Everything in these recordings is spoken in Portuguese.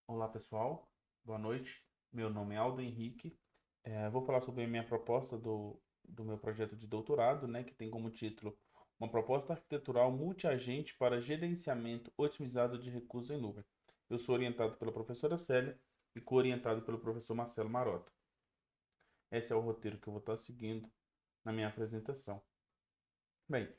Olá pessoal, boa noite. Meu nome é Aldo Henrique. Vou falar sobre a minha proposta do meu projeto de doutorado, né, que tem como título uma proposta arquitetural multiagente para gerenciamento otimizado de recursos em nuvem. Eu sou orientado pela professora Célia e co-orientado pelo professor Marcelo Marota. Esse é o roteiro que eu vou estar seguindo na minha apresentação. Bem,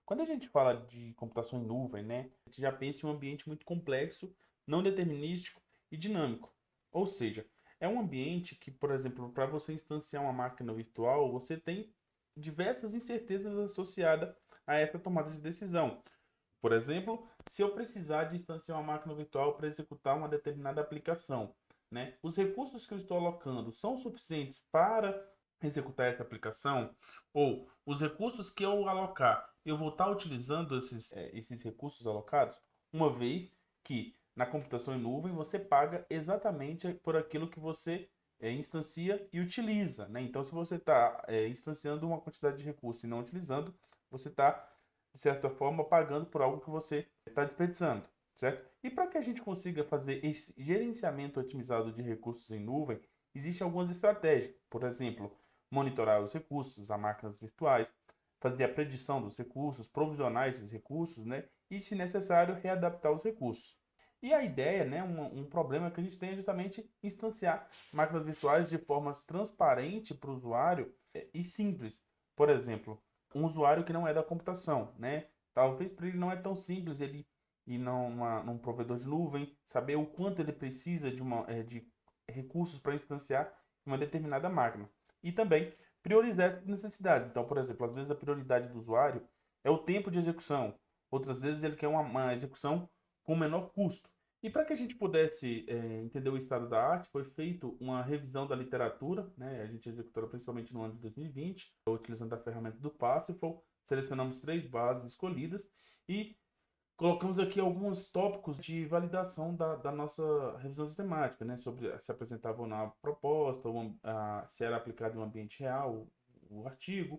quando a gente fala de computação em nuvem, né, a gente já pensa em um ambiente muito complexo, não determinístico e dinâmico. Ou seja, é um ambiente que, por exemplo, para você instanciar uma máquina virtual, você tem diversas incertezas associadas a essa tomada de decisão. Por exemplo, se eu precisar de instanciar uma máquina virtual para executar uma determinada aplicação, né, os recursos que eu estou alocando são suficientes para executar essa aplicação? Ou os recursos que eu alocar, eu vou estar utilizando esses recursos alocados? Uma vez que na computação em nuvem você paga exatamente por aquilo que você instancia e utiliza, né? Então, se você está instanciando uma quantidade de recursos e não utilizando, você está de certa forma, pagando por algo que você está desperdiçando, certo? E para que a gente consiga fazer esse gerenciamento otimizado de recursos em nuvem, existem algumas estratégias. Por exemplo, monitorar os recursos, as máquinas virtuais, fazer a predição dos recursos, provisionar esses recursos, né? E, se necessário, readaptar os recursos. E a ideia, né, um problema que a gente tem é justamente instanciar máquinas virtuais de forma transparente para o usuário e simples. Por exemplo, um usuário que não é da computação, né? Talvez para ele não é tão simples ele ir num provedor de nuvem, saber o quanto ele precisa de recursos para instanciar uma determinada máquina. E também priorizar essas necessidades. Então, por exemplo, às vezes a prioridade do usuário é o tempo de execução, outras vezes ele quer uma execução com menor custo. E para que a gente pudesse entender o estado da arte, foi feita uma revisão da literatura, né? A gente executou principalmente no ano de 2020, utilizando a ferramenta do Parsifal, selecionamos três bases escolhidas e colocamos aqui alguns tópicos de validação da nossa revisão sistemática, né? Sobre se apresentava ou não a proposta, se era aplicado em um ambiente real o artigo,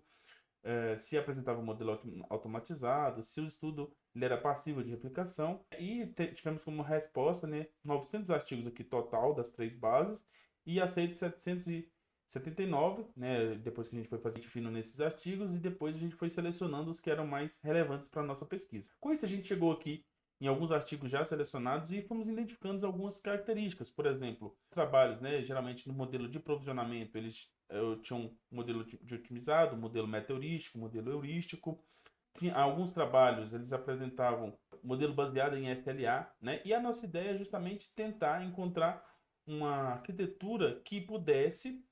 se apresentava um modelo automatizado, se o estudo ele era passível de replicação. E tivemos como resposta, né, 900 artigos aqui total das três bases e aceito 779, né, depois que a gente foi fazer fino nesses artigos e depois a gente foi selecionando os que eram mais relevantes para a nossa pesquisa. Com isso, a gente chegou aqui em alguns artigos já selecionados e fomos identificando algumas características. Por exemplo, trabalhos, né, geralmente no modelo de provisionamento, eles tinham um modelo de otimizado, modelo meteorístico, modelo heurístico. Alguns trabalhos eles apresentavam modelo baseado em SLA, né? E a nossa ideia é justamente tentar encontrar uma arquitetura que pudesse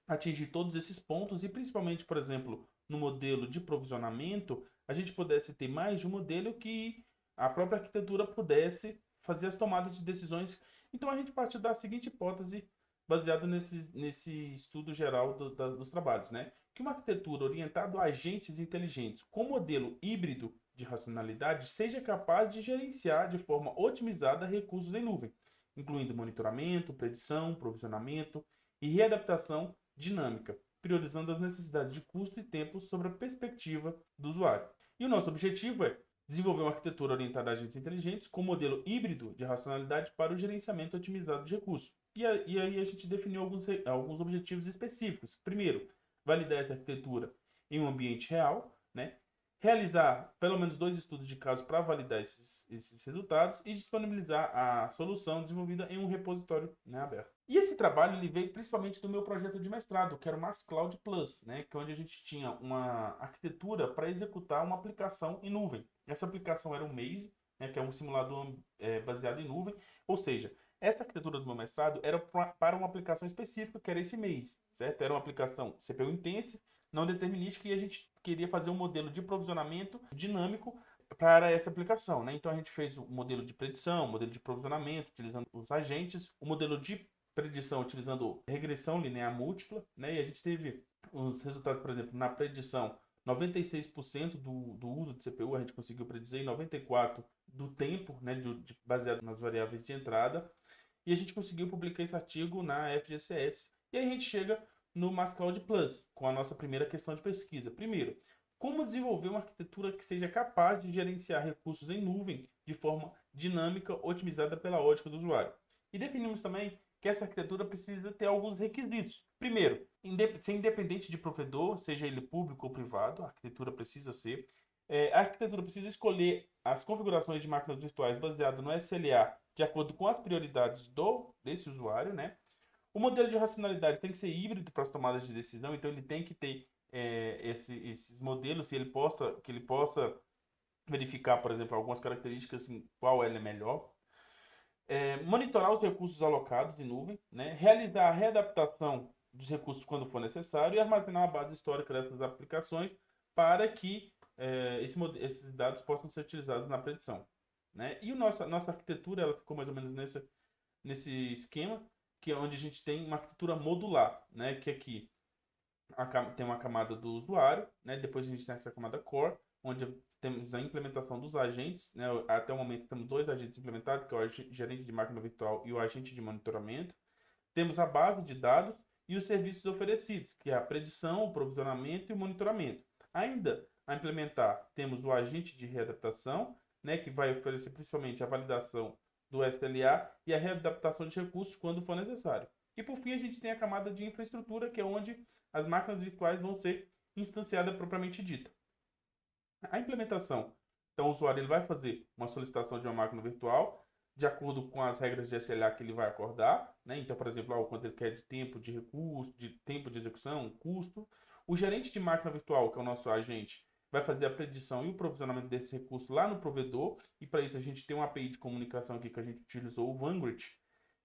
atingir todos esses pontos e principalmente, por exemplo, no modelo de provisionamento, a gente pudesse ter mais de um modelo que a própria arquitetura pudesse fazer as tomadas de decisões. Então a gente partiu da seguinte hipótese baseado nesse estudo geral dos trabalhos, né? Que uma arquitetura orientada a agentes inteligentes com modelo híbrido de racionalidade seja capaz de gerenciar de forma otimizada recursos em nuvem, incluindo monitoramento, predição, provisionamento e readaptação dinâmica, priorizando as necessidades de custo e tempo sobre a perspectiva do usuário. E o nosso objetivo é desenvolver uma arquitetura orientada a agentes inteligentes com modelo híbrido de racionalidade para o gerenciamento otimizado de recursos. E aí a gente definiu alguns objetivos específicos. Primeiro, validar essa arquitetura em um ambiente real, né? Realizar pelo menos dois estudos de caso para validar esses resultados e disponibilizar a solução desenvolvida em um repositório, né, aberto. E esse trabalho ele veio principalmente do meu projeto de mestrado, que era o Mass Cloud Plus, né, que é onde a gente tinha uma arquitetura para executar uma aplicação em nuvem. Essa aplicação era o Maze, né, que é um simulador baseado em nuvem, ou seja, essa arquitetura do meu mestrado era para uma aplicação específica, que era esse Maze, certo? Era uma aplicação CPU intensa, não determinística, e a gente queria fazer um modelo de provisionamento dinâmico para essa aplicação, né? Então a gente fez o modelo de predição, o modelo de provisionamento, utilizando os agentes, o modelo de predição utilizando regressão linear múltipla, né? E a gente teve os resultados, por exemplo, na predição, 96% do uso de CPU a gente conseguiu predizer, e 94% do tempo, né, baseado nas variáveis de entrada, e a gente conseguiu publicar esse artigo na FGCS. E aí a gente chega no MassCloud Plus, com a nossa primeira questão de pesquisa. Primeiro, como desenvolver uma arquitetura que seja capaz de gerenciar recursos em nuvem de forma dinâmica, otimizada pela ótica do usuário. E definimos também que essa arquitetura precisa ter alguns requisitos. Primeiro, ser independente de provedor, seja ele público ou privado, a arquitetura precisa ser. A arquitetura precisa escolher as configurações de máquinas virtuais baseado no SLA de acordo com as prioridades desse usuário, né? O modelo de racionalidade tem que ser híbrido para as tomadas de decisão, então ele tem que ter esses modelos que ele possa verificar, por exemplo, algumas características em qual ela é melhor. Monitorar os recursos alocados de nuvem, né? Realizar a readaptação dos recursos quando for necessário e armazenar a base histórica dessas aplicações para que esses dados possam ser utilizados na predição, né? E nossa arquitetura ela ficou mais ou menos nesse esquema, que é onde a gente tem uma arquitetura modular, né? Que aqui tem uma camada do usuário, né? Depois a gente tem essa camada core, onde temos a implementação dos agentes, né? Até o momento temos 2 agentes implementados, que é o gerente de máquina virtual e o agente de monitoramento. Temos a base de dados e os serviços oferecidos, que é a predição, o provisionamento e o monitoramento. Ainda a implementar, temos o agente de readaptação, né? Que vai oferecer principalmente a validação do SLA e a readaptação de recursos quando for necessário. E por fim, a gente tem a camada de infraestrutura, que é onde as máquinas virtuais vão ser instanciadas propriamente dita. A implementação. Então, o usuário ele vai fazer uma solicitação de uma máquina virtual de acordo com as regras de SLA que ele vai acordar, né? Então, por exemplo, quando ele quer de tempo de recurso, de tempo de execução, custo. O gerente de máquina virtual, que é o nosso agente, vai fazer a predição e o provisionamento desse recurso lá no provedor. E para isso a gente tem uma API de comunicação aqui que a gente utilizou, o Vanguard,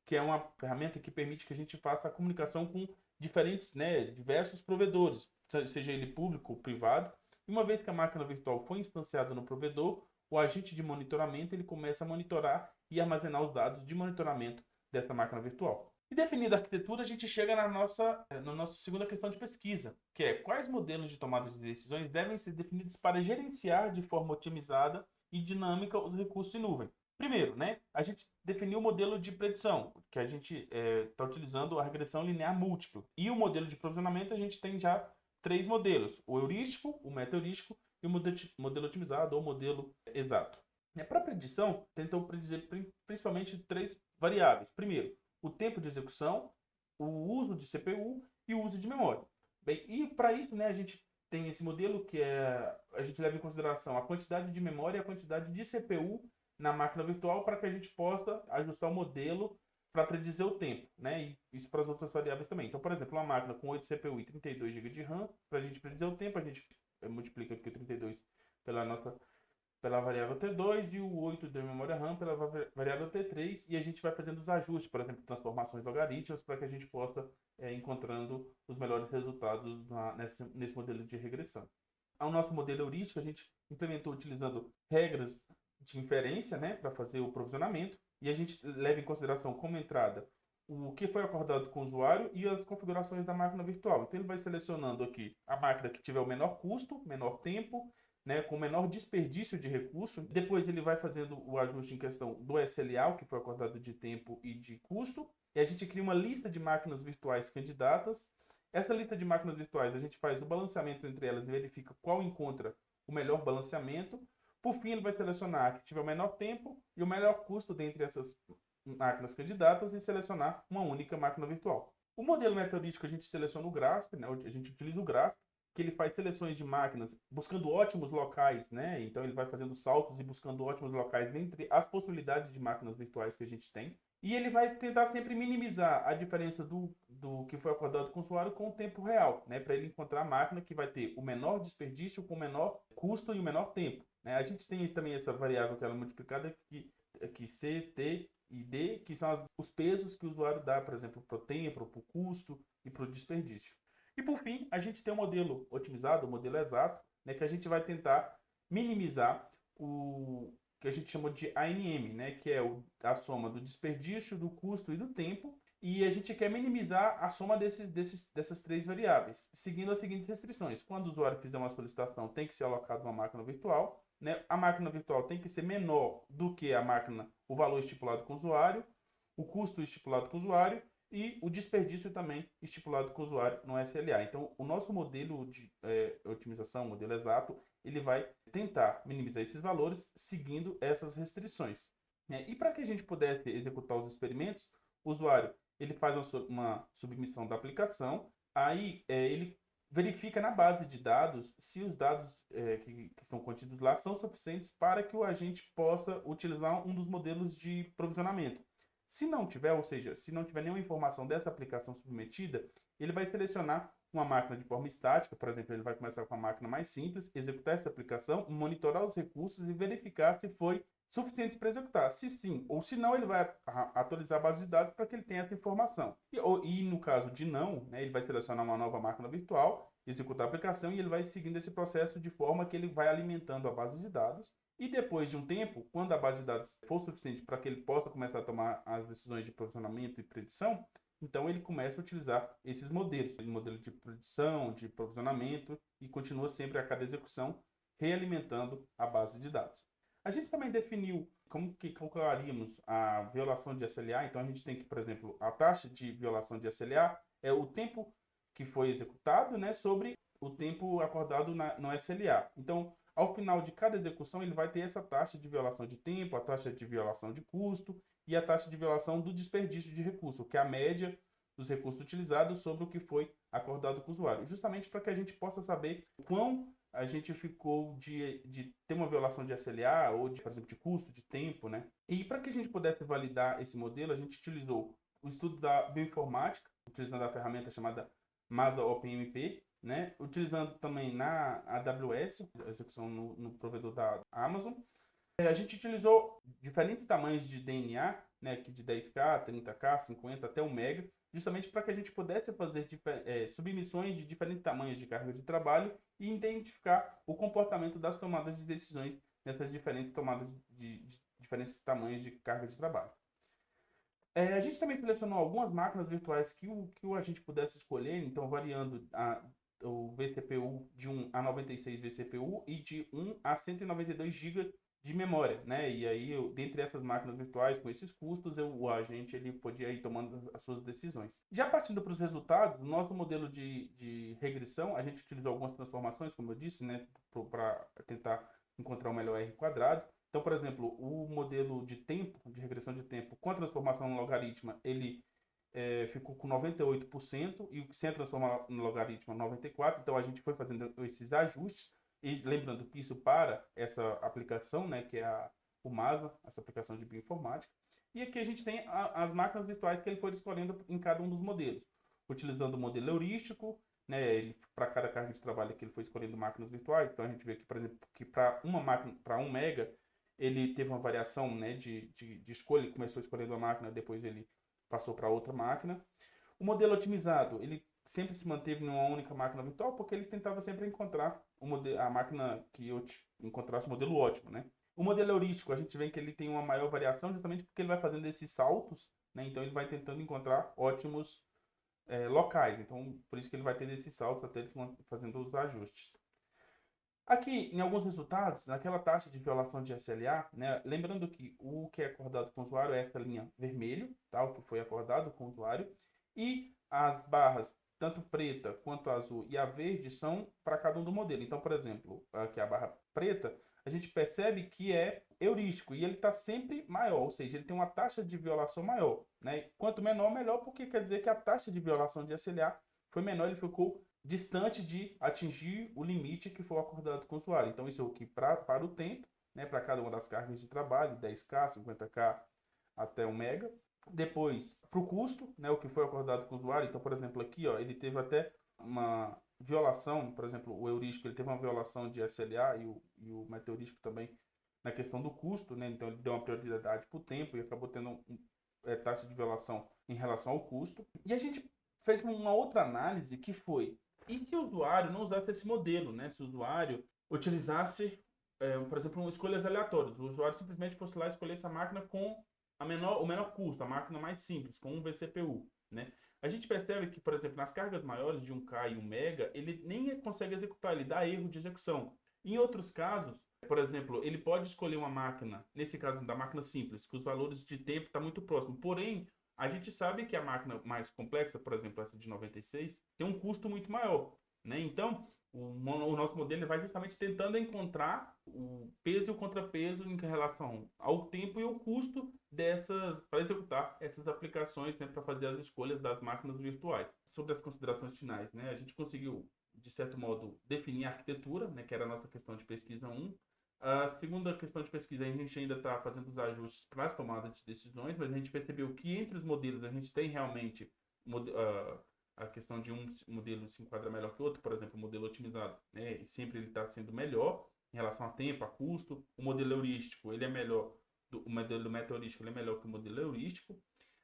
que é uma ferramenta que permite que a gente faça a comunicação com diferentes, né, diversos provedores, seja ele público ou privado. E uma vez que a máquina virtual foi instanciada no provedor, o agente de monitoramento ele começa a monitorar e armazenar os dados de monitoramento dessa máquina virtual. E definida a arquitetura, a gente chega na nossa segunda questão de pesquisa, que é quais modelos de tomada de decisões devem ser definidos para gerenciar de forma otimizada e dinâmica os recursos em nuvem. Primeiro, né, a gente definiu o modelo de predição, que a gente está utilizando a regressão linear múltipla. E o modelo de provisionamento, a gente tem já 3 modelos: o heurístico, o meta-heurístico e o modelo otimizado ou modelo exato. Para a predição, tentou predizer principalmente 3 variáveis. Primeiro, o tempo de execução, o uso de CPU e o uso de memória. Bem, e para isso, né, a gente tem esse modelo que a gente leva em consideração a quantidade de memória e a quantidade de CPU na máquina virtual para que a gente possa ajustar o modelo para predizer o tempo, né? E isso para as outras variáveis também. Então, por exemplo, uma máquina com 8 CPU e 32 GB de RAM, para a gente predizer o tempo, a gente multiplica aqui o 32 pela variável T2 e o 8 de memória RAM pela variável T3, e a gente vai fazendo os ajustes, por exemplo, transformações logarítmicas, para que a gente possa encontrando os melhores resultados nesse modelo de regressão. Ao nosso modelo heurístico, a gente implementou utilizando regras de inferência, né, para fazer o provisionamento, e a gente leva em consideração como entrada o que foi acordado com o usuário e as configurações da máquina virtual. Então ele vai selecionando aqui a máquina que tiver o menor custo, menor tempo, né, com menor desperdício de recurso. Depois ele vai fazendo o ajuste em questão do SLA, o que foi acordado de tempo e de custo. E a gente cria uma lista de máquinas virtuais candidatas. Essa lista de máquinas virtuais, a gente faz o balanceamento entre elas e verifica qual encontra o melhor balanceamento. Por fim, ele vai selecionar a que tiver o menor tempo e o melhor custo dentre essas máquinas candidatas e selecionar uma única máquina virtual. O modelo meteorístico a gente seleciona o GRASP, né? A gente utiliza o GRASP, que ele faz seleções de máquinas buscando ótimos locais, né? Então ele vai fazendo saltos e buscando ótimos locais dentre as possibilidades de máquinas virtuais que a gente tem. E ele vai tentar sempre minimizar a diferença do que foi acordado com o usuário com o tempo real, né? Para ele encontrar a máquina que vai ter o menor desperdício com o menor custo e o menor tempo, né? A gente tem também essa variável que ela é multiplicada que C, T e D, que são os pesos que o usuário dá, por exemplo, para o tempo, para o custo e para o desperdício. E por fim, a gente tem o modelo otimizado, o modelo exato, né, que a gente vai tentar minimizar o que a gente chama de ANM, né, que é a soma do desperdício, do custo e do tempo. E a gente quer minimizar a soma dessas 3 variáveis, seguindo as seguintes restrições. Quando o usuário fizer uma solicitação, tem que ser alocado uma máquina virtual, né? A máquina virtual tem que ser menor do que o valor estipulado com o usuário, o custo estipulado com o usuário e o desperdício também estipulado com o usuário no SLA. Então, o nosso modelo de otimização, modelo exato, ele vai tentar minimizar esses valores seguindo essas restrições. E para que a gente pudesse executar os experimentos, o usuário ele faz uma submissão da aplicação, aí ele verifica na base de dados se os dados que estão contidos lá são suficientes para que o agente possa utilizar um dos modelos de provisionamento. Se não tiver, ou seja, se não tiver nenhuma informação dessa aplicação submetida, ele vai selecionar uma máquina de forma estática, por exemplo, ele vai começar com a máquina mais simples, executar essa aplicação, monitorar os recursos e verificar se foi suficiente para executar. Se sim ou se não, ele vai atualizar a base de dados para que ele tenha essa informação. E no caso de não, né, ele vai selecionar uma nova máquina virtual, executar a aplicação e ele vai seguindo esse processo de forma que ele vai alimentando a base de dados. E depois de um tempo, quando a base de dados for suficiente para que ele possa começar a tomar as decisões de provisionamento e predição, então ele começa a utilizar esses modelos, o modelo de predição, de provisionamento, e continua sempre a cada execução realimentando a base de dados. A gente também definiu como que calcularíamos a violação de SLA, então a gente tem que, por exemplo, a taxa de violação de SLA é o tempo que foi executado, né, sobre o tempo acordado no SLA. Então, ao final de cada execução, ele vai ter essa taxa de violação de tempo, a taxa de violação de custo e a taxa de violação do desperdício de recurso, que é a média dos recursos utilizados sobre o que foi acordado com o usuário, justamente para que a gente possa saber quão a gente ficou de ter uma violação de SLA ou, por exemplo, de custo, de tempo, né? E para que a gente pudesse validar esse modelo, a gente utilizou o estudo da bioinformática, utilizando a ferramenta chamada Masa OpenMP, né? Utilizando também na AWS, a execução no provedor da Amazon. A gente utilizou diferentes tamanhos de DNA, né, de 10K, 30K, 50 até 1 mega, justamente para que a gente pudesse fazer submissões de diferentes tamanhos de carga de trabalho e identificar o comportamento das tomadas de decisões nessas diferentes tomadas de diferentes tamanhos de carga de trabalho. A gente também selecionou algumas máquinas virtuais que o agente pudesse escolher, então variando o vCPU de 1 a 96 vCPU e de 1 a 192 GB de memória, né? E aí, dentre essas máquinas virtuais, com esses custos, o agente ele podia ir tomando as suas decisões. Já partindo para os resultados, no nosso modelo de regressão, a gente utilizou algumas transformações, como eu disse, né? Para tentar encontrar o melhor R quadrado. Então, por exemplo, o modelo de tempo, de regressão de tempo, com a transformação no logaritmo, ele ficou com 98% e sem transformar no logaritmo 94%. Então, a gente foi fazendo esses ajustes. E lembrando que isso para essa aplicação, né, que é o MASA, essa aplicação de bioinformática. E aqui a gente tem as máquinas virtuais que ele foi escolhendo em cada um dos modelos. Utilizando o modelo heurístico, né, para cada carga de trabalho que ele foi escolhendo máquinas virtuais. Então a gente vê aqui, por exemplo, que para uma máquina, para 1 mega, ele teve uma variação, né, de escolha. Ele começou escolhendo uma máquina, depois ele passou para outra máquina. O modelo otimizado, ele sempre se manteve numa única máquina virtual, porque ele tentava sempre encontrar a máquina que eu encontrasse o modelo ótimo, né? O modelo heurístico, a gente vê que ele tem uma maior variação, justamente porque ele vai fazendo esses saltos, né? Então ele vai tentando encontrar ótimos locais. Então, por isso que ele vai tendo esses saltos até ele fazendo os ajustes. Aqui, em alguns resultados, naquela taxa de violação de SLA, né, lembrando que o que é acordado com o usuário é essa linha vermelho, tá, o que foi acordado com o usuário, e as barras, tanto preta quanto azul e a verde, são para cada um do modelo. Então, por exemplo, aqui a barra preta, a gente percebe que é heurístico e ele está sempre maior, ou seja, ele tem uma taxa de violação maior, né? Quanto menor, melhor, porque quer dizer que a taxa de violação de SLA foi menor, ele ficou distante de atingir o limite que foi acordado com o usuário. Então, isso aqui para o tempo, né, para cada uma das cargas de trabalho, 10K, 50K até 1 mega. Depois, para o custo, né, o que foi acordado com o usuário. Então, por exemplo, aqui ó, ele teve até uma violação, por exemplo, o heurístico ele teve uma violação de SLA e o meteorístico também na questão do custo, né? Então, ele deu uma prioridade para o tempo e acabou tendo taxa de violação em relação ao custo. E a gente fez uma outra análise que foi: e se o usuário não usasse esse modelo, né? Se o usuário utilizasse, por exemplo, escolhas aleatórias, o usuário simplesmente fosse lá escolher essa máquina com o menor custo, a máquina mais simples, com um vCPU, né? A gente percebe que, por exemplo, nas cargas maiores de 1K e 1 mega, ele nem consegue executar, ele dá erro de execução. Em outros casos, por exemplo, ele pode escolher uma máquina, nesse caso da máquina simples, que os valores de tempo estão muito próximos, porém, a gente sabe que a máquina mais complexa, por exemplo, essa de 96, tem um custo muito maior, né? Então, O nosso modelo ele vai justamente tentando encontrar o peso e o contrapeso em relação ao tempo e ao custo dessas para executar essas aplicações, né, para fazer as escolhas das máquinas virtuais. Sobre as considerações finais, né, a gente conseguiu, de certo modo, definir a arquitetura, né, que era a nossa questão de pesquisa um. A segunda questão de pesquisa, a gente ainda está fazendo os ajustes para as tomadas de decisões, mas a gente percebeu que entre os modelos a gente tem realmente a questão de um modelo se enquadra melhor que o outro, por exemplo, o modelo otimizado, né? E sempre ele está sendo melhor em relação a tempo, a custo. O modelo heurístico, ele é melhor, o modelo meteorístico, ele é melhor que o modelo heurístico,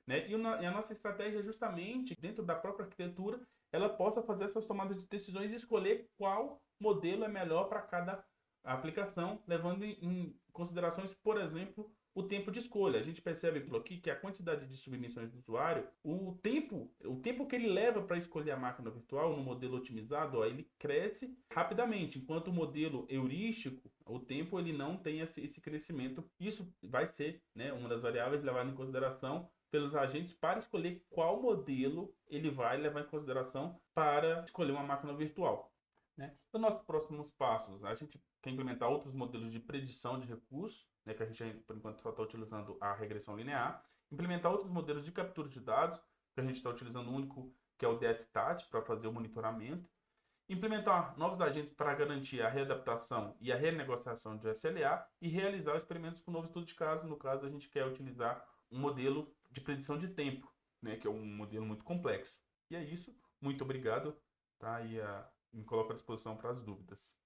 né? E a nossa estratégia é justamente, dentro da própria arquitetura, ela possa fazer essas tomadas de decisões e escolher qual modelo é melhor para cada aplicação, levando em considerações, por exemplo, o tempo de escolha. A gente percebe aqui que a quantidade de submissões do usuário, o tempo que ele leva para escolher a máquina virtual no modelo otimizado, ó, ele cresce rapidamente, enquanto o modelo heurístico, o tempo ele não tem esse crescimento. Isso vai ser, né, uma das variáveis levada em consideração pelos agentes para escolher qual modelo ele vai levar em consideração para escolher uma máquina virtual, né? Os nossos próximos passos, a gente quer implementar outros modelos de predição de recursos, né, que a gente, por enquanto, só está utilizando a regressão linear. Implementar outros modelos de captura de dados, que a gente está utilizando o único, que é o DSTAT, para fazer o monitoramento. Implementar novos agentes para garantir a readaptação e a renegociação de SLA e realizar experimentos com novo estudo de caso. No caso, a gente quer utilizar um modelo de predição de tempo, né, que é um modelo muito complexo. E é isso. Muito obrigado. Tá? Me coloco à disposição para as dúvidas.